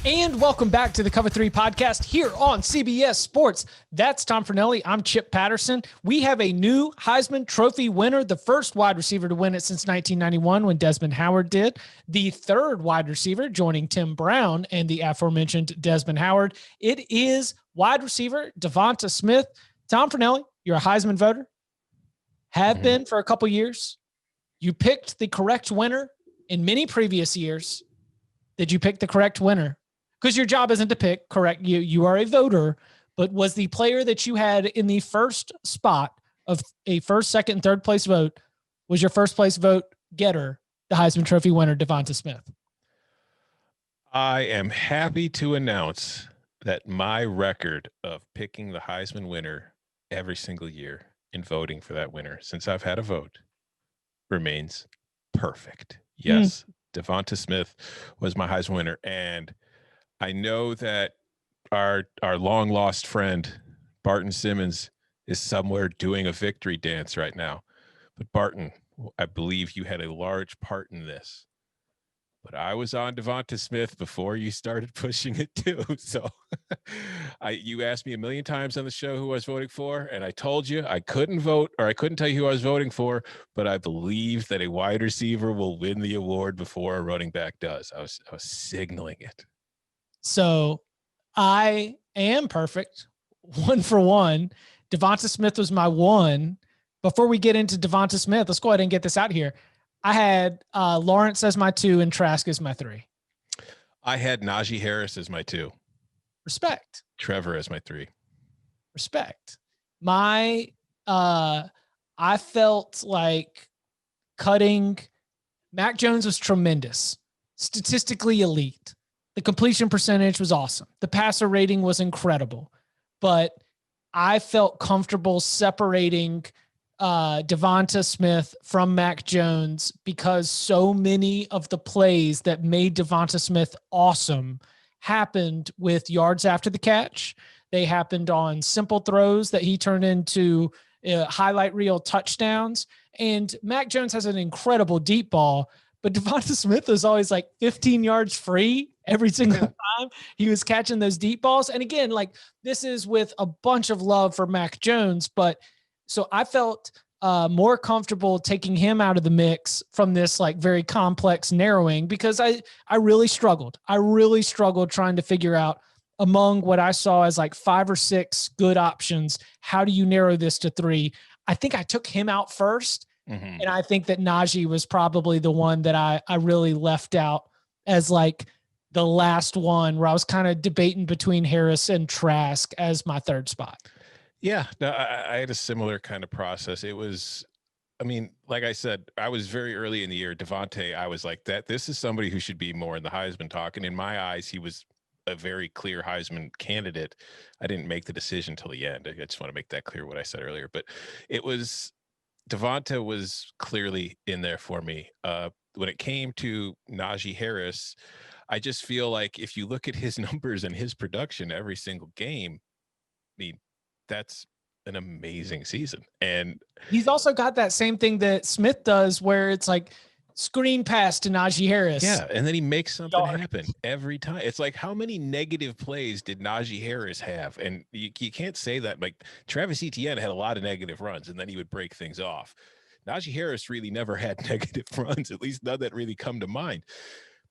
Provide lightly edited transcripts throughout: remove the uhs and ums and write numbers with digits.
And welcome back to the Cover 3 podcast here on CBS Sports. That's Tom Fornelli. I'm Chip Patterson. We have a new Heisman Trophy winner, the first wide receiver to win it since 1991 when Desmond Howard did. The third wide receiver joining Tim Brown and the aforementioned Desmond Howard. It is wide receiver DeVonta Smith. Tom Fornelli, you're a Heisman voter. Have been for a couple years. You picked the correct winner in many previous years. Did you pick the correct winner? Because your job isn't to pick, correct? You are a voter, but was the player that you had in the first spot of a first, second, and third place vote, was your first place vote getter, the Heisman Trophy winner, DeVonta Smith? I am happy to announce that my record of picking the Heisman winner every single year and voting for that winner since I've had a vote remains perfect. Yes, DeVonta Smith was my Heisman winner, and I know that our long lost friend Barton Simmons is somewhere doing a victory dance right now. But Barton, I believe you had a large part in this. But I was on DeVonta Smith before you started pushing it too. So you asked me a million times on the show who I was voting for, and I told you I couldn't vote, or I couldn't tell you who I was voting for, but I believe that a wide receiver will win the award before a running back does. I was signaling it. So I am perfect, 1 for 1. DeVonta Smith was my 1. Before we get into DeVonta Smith, let's go ahead and get this out here. I had Lawrence as my 2 and Trask as my 3. I had Najee Harris as my 2. Respect. Trevor as my 3. Respect. I felt like cutting Mac Jones was tremendous, statistically elite. The completion percentage was awesome. The passer rating was incredible, but I felt comfortable separating DeVonta Smith from Mac Jones because so many of the plays that made DeVonta Smith awesome happened with yards after the catch. They happened on simple throws that he turned into highlight reel touchdowns. And Mac Jones has an incredible deep ball, but DeVonta Smith was always like 15 yards free every single time he was catching those deep balls. And again, like this is with a bunch of love for Mac Jones, but so I felt more comfortable taking him out of the mix from this like very complex narrowing because I really struggled. I really struggled trying to figure out among what I saw as like 5 or 6 good options. How do you narrow this to 3? I think I took him out first. And I think that Najee was probably the one that I really left out as like the last one where I was kind of debating between Harris and Trask as my 3rd spot. Yeah, no, I had a similar kind of process. It was, I mean, like I said, I was very early in the year. DeVonta, I was like that. This is somebody who should be more in the Heisman talk. And in my eyes, he was a very clear Heisman candidate. I didn't make the decision till the end. I just want to make that clear what I said earlier. But it was, DeVonta was clearly in there for me. When it came to Najee Harris, I just feel like if you look at his numbers and his production every single game, I mean, that's an amazing season. And he's also got that same thing that Smith does where it's like screen pass to Najee Harris. Yeah, and then he makes something happen every time. It's like, how many negative plays did Najee Harris have? And you can't say that. Like Travis Etienne had a lot of negative runs, and then he would break things off. Najee Harris really never had negative runs, at least none that really come to mind.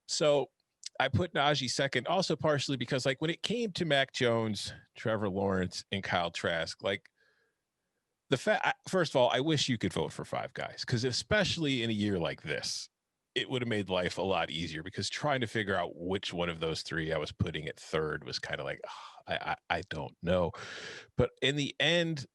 So I put Najee second, also partially because like when it came to Mac Jones, Trevor Lawrence, and Kyle Trask, like first of all, I wish you could vote for 5 guys, because especially in a year like this, it would have made life a lot easier, because trying to figure out which one of those 3 I was putting at 3rd was kind of like, I don't know. But in the end,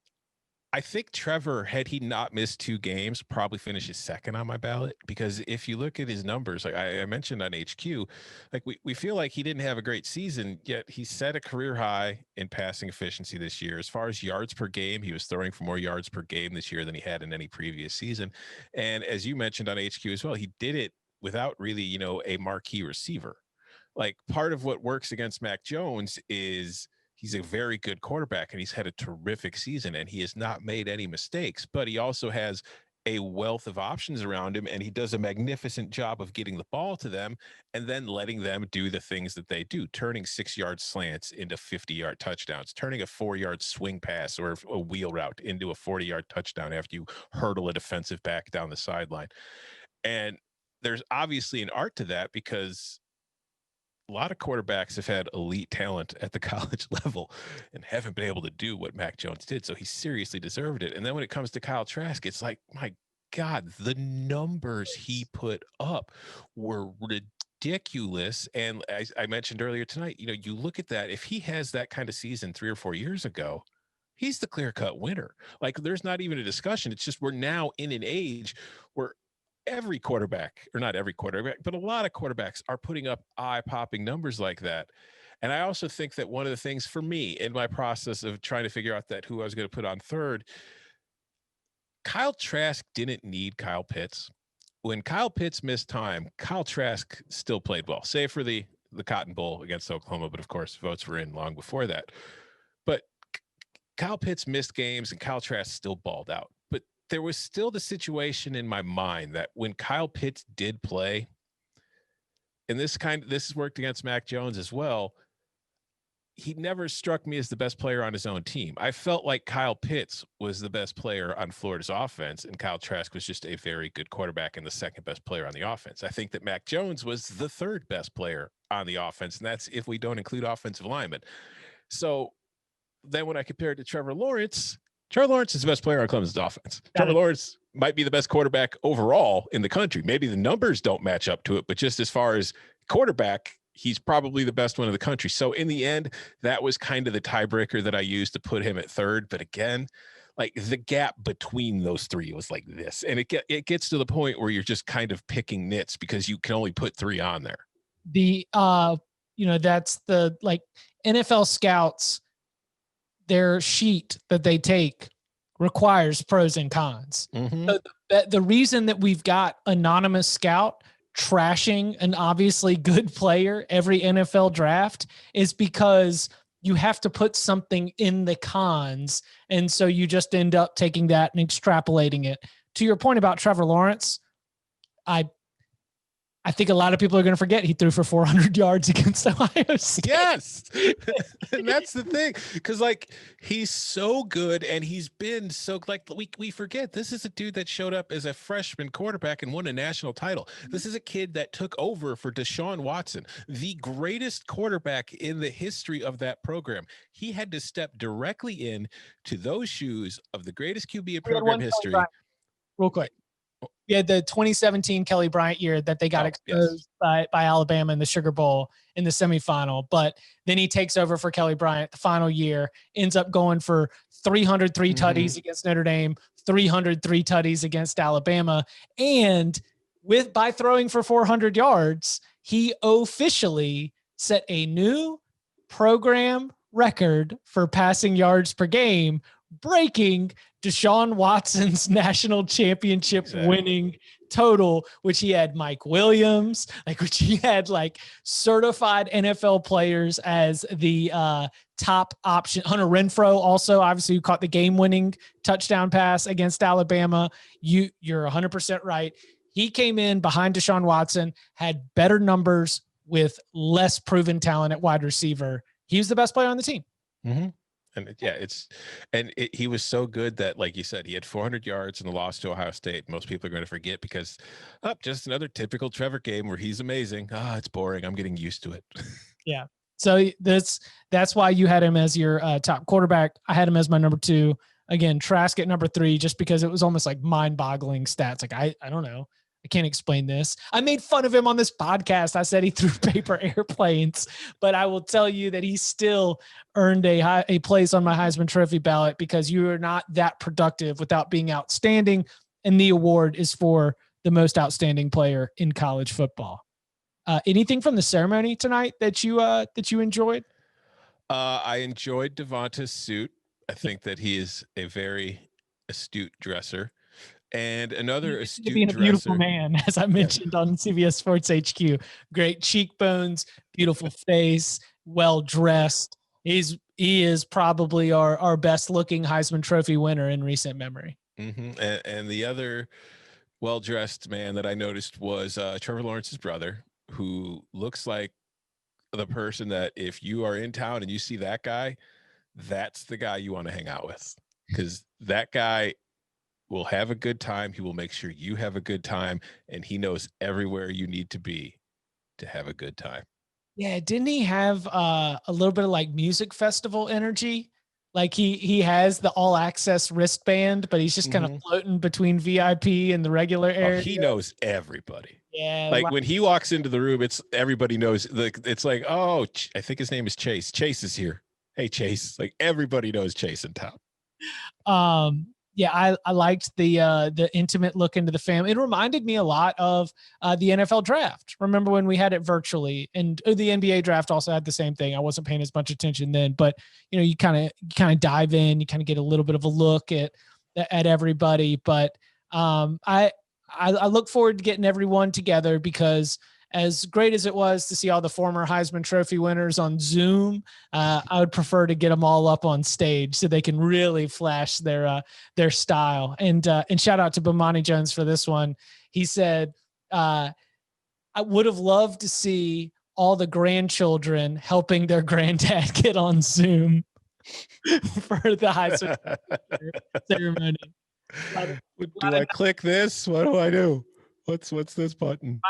I think Trevor, had he not missed 2 games, probably finishes second on my ballot, because if you look at his numbers, like I mentioned on HQ, like we feel like he didn't have a great season, yet he set a career high in passing efficiency this year. As far as yards per game, he was throwing for more yards per game this year than he had in any previous season. And as you mentioned on HQ as well, he did it without really, a marquee receiver. Like part of what works against Mac Jones is he's a very good quarterback, and he's had a terrific season, and he has not made any mistakes, but he also has a wealth of options around him, and he does a magnificent job of getting the ball to them and then letting them do the things that they do, turning 6-yard slants into 50-yard touchdowns, turning a 4-yard swing pass or a wheel route into a 40-yard touchdown after you hurdle a defensive back down the sideline. And there's obviously an art to that, because a lot of quarterbacks have had elite talent at the college level and haven't been able to do what Mac Jones did. So he seriously deserved it. And then when it comes to Kyle Trask, it's like, my God, the numbers he put up were ridiculous. And as I mentioned earlier tonight, you look at that, if he has that kind of season 3 or 4 years ago, he's the clear-cut winner. Like, there's not even a discussion. It's just we're now in an age where every quarterback, or not every quarterback, but a lot of quarterbacks are putting up eye-popping numbers like that. And I also think that one of the things for me in my process of trying to figure out that who I was going to put on third, Kyle Trask didn't need Kyle Pitts. When Kyle Pitts missed time, Kyle Trask still played well, save for the Cotton Bowl against Oklahoma. But of course, votes were in long before that. But Kyle Pitts missed games and Kyle Trask still balled out. But there was still the situation in my mind that when Kyle Pitts did play, and this has worked against Mac Jones as well, he never struck me as the best player on his own team. I felt like Kyle Pitts was the best player on Florida's offense, and Kyle Trask was just a very good quarterback and the second best player on the offense. I think that Mac Jones was the third best player on the offense, and that's if we don't include offensive linemen. So then when I compare it to Trevor Lawrence is the best player on Clemson's offense. Trevor Lawrence might be the best quarterback overall in the country. Maybe the numbers don't match up to it, but just as far as quarterback, he's probably the best one in the country. So in the end, that was kind of the tiebreaker that I used to put him at third. But again, like, the gap between those three was like this. And it gets to the point where you're just kind of picking nits because you can only put 3 on there. That's the, like, NFL scouts, their sheet that they take requires pros and cons. Mm-hmm. So the reason that we've got anonymous scout trashing an obviously good player every NFL draft is because you have to put something in the cons. And so you just end up taking that and extrapolating it. To your point about Trevor Lawrence, I think a lot of people are going to forget he threw for 400 yards against Ohio State. Yes. And that's the thing. Because, like, he's so good, and he's been so, like, we forget this is a dude that showed up as a freshman quarterback and won a national title. This is a kid that took over for Deshaun Watson, the greatest quarterback in the history of that program. He had to step directly in to those shoes of the greatest QB in program history. Real quick. Yeah, the 2017 Kelly Bryant year that they got exposed by Alabama in the Sugar Bowl in the semifinal. But then he takes over for Kelly Bryant the final year, ends up going for 303 tutties against Notre Dame, 303 tutties against Alabama. And by throwing for 400 yards, he officially set a new program record for passing yards per game, breaking Deshaun Watson's national championship winning total, which he had Mike Williams, which he had certified NFL players as the top option. Hunter Renfrow also, obviously, who caught the game-winning touchdown pass against Alabama. You're 100% right. He came in behind Deshaun Watson, had better numbers with less proven talent at wide receiver. He was the best player on the team. Mm-hmm. And he was so good that, like you said, he had 400 yards in the loss to Ohio State. Most people are going to forget because just another typical Trevor game where he's amazing. It's boring. I'm getting used to it. Yeah. So that's why you had him as your top quarterback. I had him as my number 2. Again, Trask at number 3, just because it was almost like mind-boggling stats. I don't know. I can't explain this. I made fun of him on this podcast. I said he threw paper airplanes, but I will tell you that he still earned a place on my Heisman Trophy ballot because you are not that productive without being outstanding. And the award is for the most outstanding player in college football. Anything from the ceremony tonight that you enjoyed? I enjoyed DeVonta's suit. I think that he is a very astute dresser. And another astute being a dresser. Beautiful man, as I mentioned on CBS Sports HQ. Great cheekbones, beautiful face, well dressed. He is probably our best looking Heisman Trophy winner in recent memory. And the other well-dressed man that I noticed was Trevor Lawrence's brother, who looks like the person that if you are in town and you see that guy, that's the guy you want to hang out with, because that guy will have a good time. He will make sure you have a good time, and he knows everywhere you need to be to have a good time. Yeah, didn't he have a little bit of like music festival energy? Like he has the all access wristband, but he's just kind of Mhm. floating between VIP and the regular Oh, area. he knows everybody. Yeah, Like when he walks into the room, it's everybody knows. Like it's like, oh, I think his name is Chase. Chase is here. Hey, Chase. Like everybody knows Chase in town. Yeah, I liked the intimate look into the family. It reminded me a lot of the NFL draft. Remember when we had it virtually, and the NBA draft also had the same thing. I wasn't paying as much attention then, but you know, you kind of dive in, you kind of get a little bit of a look at everybody. But I look forward to getting everyone together, because as great as it was to see all the former Heisman Trophy winners on Zoom, I would prefer to get them all up on stage so they can really flash their style. And shout out to Bomani Jones for this one. He said, I would have loved to see all the grandchildren helping their granddad get on Zoom for the Heisman ceremony. Do I click this? What do I do? What's this button?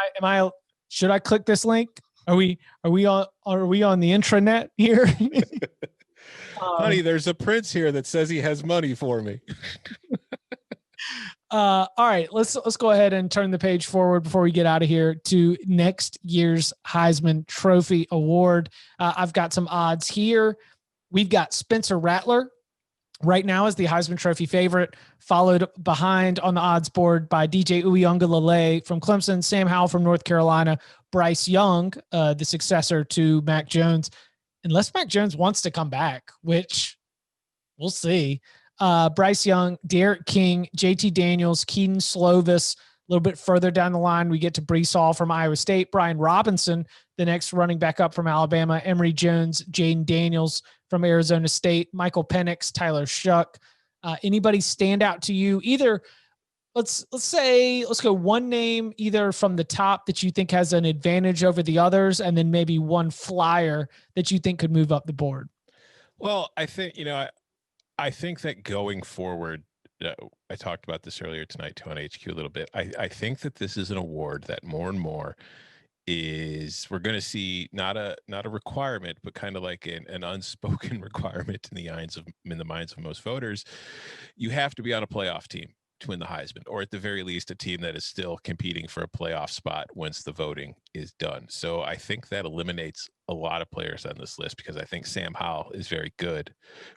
Should I click this link? Are we on the intranet here? Honey, there's a prince here that says he has money for me. All right, let's go ahead and turn the page forward before we get out of here to next year's Heisman Trophy Award. I've got some odds here. We've got Spencer Rattler right now is the Heisman Trophy favorite, followed behind on the odds board by DJ Uiagalelei from Clemson, Sam Howell from North Carolina, Bryce Young, the successor to Mac Jones, unless Mac Jones wants to come back, which we'll see. Bryce Young, Derek King, JT Daniels, Keaton Slovis. A little bit further down the line, we get to Breece Hall from Iowa State, Brian Robinson, the next running back up from Alabama, Emory Jones, Jaden Daniels from Arizona State, Michael Penix, Tyler Shuck. Anybody stand out to you? Either let's go one name either from the top that you think has an advantage over the others, and then maybe one flyer that you think could move up the board. Well, I think I think that going forward, I talked about this earlier tonight too on HQ a little bit. I think that this is an award that more and more we're going to see not a requirement, but kind of like an unspoken requirement in the minds of most voters. You have to be on a playoff team to win the Heisman, or at the very least a team that is still competing for a playoff spot once the voting is done. So I think that eliminates a lot of players on this list, because I think Sam Howell is very good,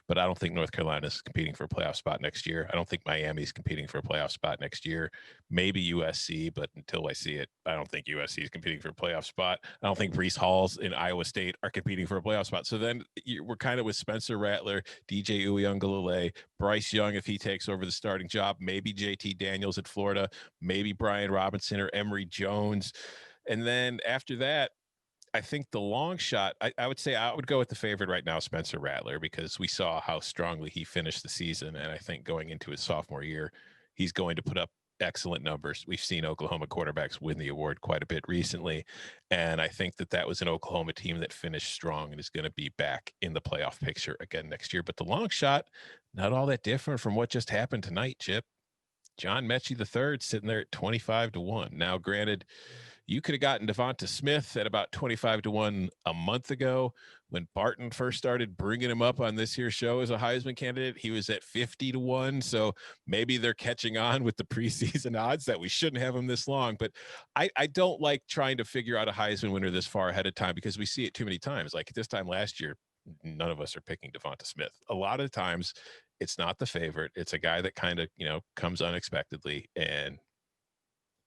but I don't think North Carolina is competing for a playoff spot next year. I don't think Miami is competing for a playoff spot next year. Maybe USC, but until I see it, I don't think USC is competing for a playoff spot. I don't think Breece Halls in Iowa State are competing for a playoff spot. So then we're kind of with Spencer Rattler, DJ Uiagalelei, Bryce Young if he takes over the starting job, maybe JT Daniels at Florida, maybe Brian Robinson or Emory Jones. And then after that, I think the long shot, I would say I would go with the favorite right now, Spencer Rattler, because we saw how strongly he finished the season. And I think going into his sophomore year, he's going to put up excellent numbers. We've seen Oklahoma quarterbacks win the award quite a bit recently. And I think that was an Oklahoma team that finished strong and is going to be back in the playoff picture again next year. But the long shot, not all that different from what just happened tonight, Chip. John Mechie III sitting there at 25-1. Now, granted, you could have gotten DeVonta Smith at about 25-1 a month ago when Barton first started bringing him up on this here show as a Heisman candidate. He was at 50-1. So maybe they're catching on with the preseason odds that we shouldn't have him this long. But I don't like trying to figure out a Heisman winner this far ahead of time, because we see it too many times. Like this time last year, none of us are picking DeVonta Smith. A lot of times it's not the favorite. It's a guy that kind of, comes unexpectedly and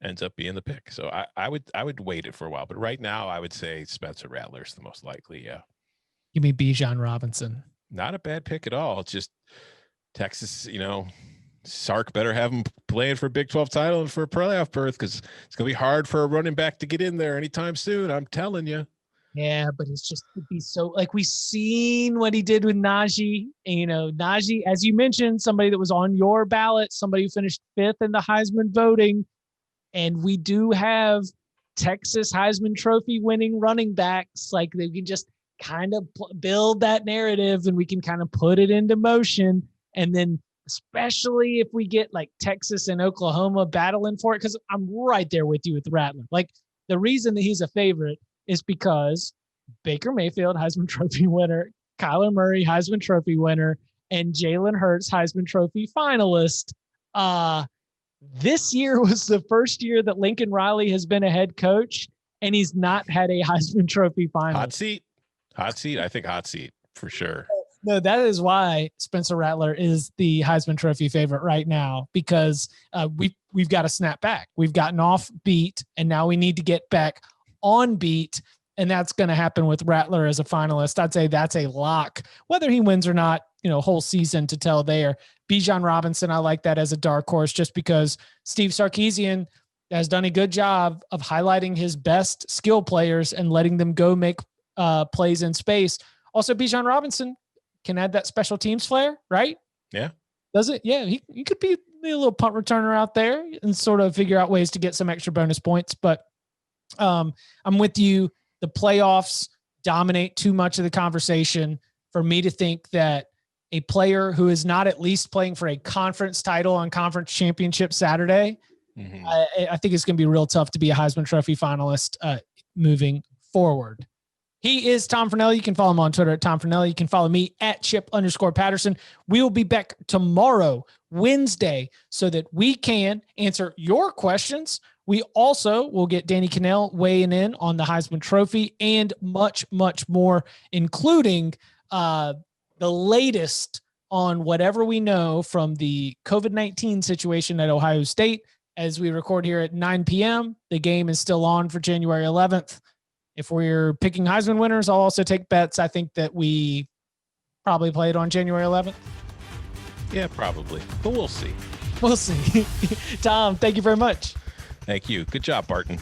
ends up being the pick. So I would wait it for a while, but right now I would say Spencer Rattler is the most likely. Yeah. You mean Bijan Robinson? Not a bad pick at all. It's just Texas, Sark better have him playing for a Big 12 title and for a playoff berth, because it's going to be hard for a running back to get in there anytime soon. I'm telling you. Yeah, but it's just to be so like we've seen what he did with Najee. And, Najee, as you mentioned, somebody that was on your ballot, somebody who finished 5th in the Heisman voting. And we do have Texas Heisman Trophy winning running backs. Like they can just kind of build that narrative and we can kind of put it into motion. And then especially if we get like Texas and Oklahoma battling for it, because I'm right there with you with Rattler. Like the reason that he's a favorite is because Baker Mayfield, Heisman Trophy winner, Kyler Murray, Heisman Trophy winner, and Jalen Hurts, Heisman Trophy finalist. This year was the first year that Lincoln Riley has been a head coach, and he's not had a Heisman Trophy finalist. Hot seat. I think hot seat for sure. No, that is why Spencer Rattler is the Heisman Trophy favorite right now, because we've got to snap back. We've gotten off beat, and now we need to get back on beat, and that's going to happen with Rattler as a finalist. I'd say that's a lock. Whether he wins or not, whole season to tell there. Bijan Robinson, I like that as a dark horse just because Steve Sarkisian has done a good job of highlighting his best skill players and letting them go make plays in space. Also, Bijan Robinson can add that special teams flair, right? Yeah. Does it? Yeah, he could be a little punt returner out there and sort of figure out ways to get some extra bonus points. But I'm with you. The playoffs dominate too much of the conversation for me to think that a player who is not at least playing for a conference title on conference championship Saturday, I think it's going to be real tough to be a Heisman Trophy finalist moving forward. He is Tom Fornelli. You can follow him on Twitter at Tom Fornelli. You can follow me at Chip_Patterson. We will be back tomorrow, Wednesday, so that we can answer your questions. We also will get Danny Cannell weighing in on the Heisman Trophy and much, much more, including the latest on whatever we know from the COVID-19 situation at Ohio State. As we record here at 9 p.m., the game is still on for January 11th. If we're picking Heisman winners, I'll also take bets. I think that we probably play it on January 11th. Yeah, probably. But we'll see. We'll see. Tom, thank you very much. Thank you. Good job, Barton.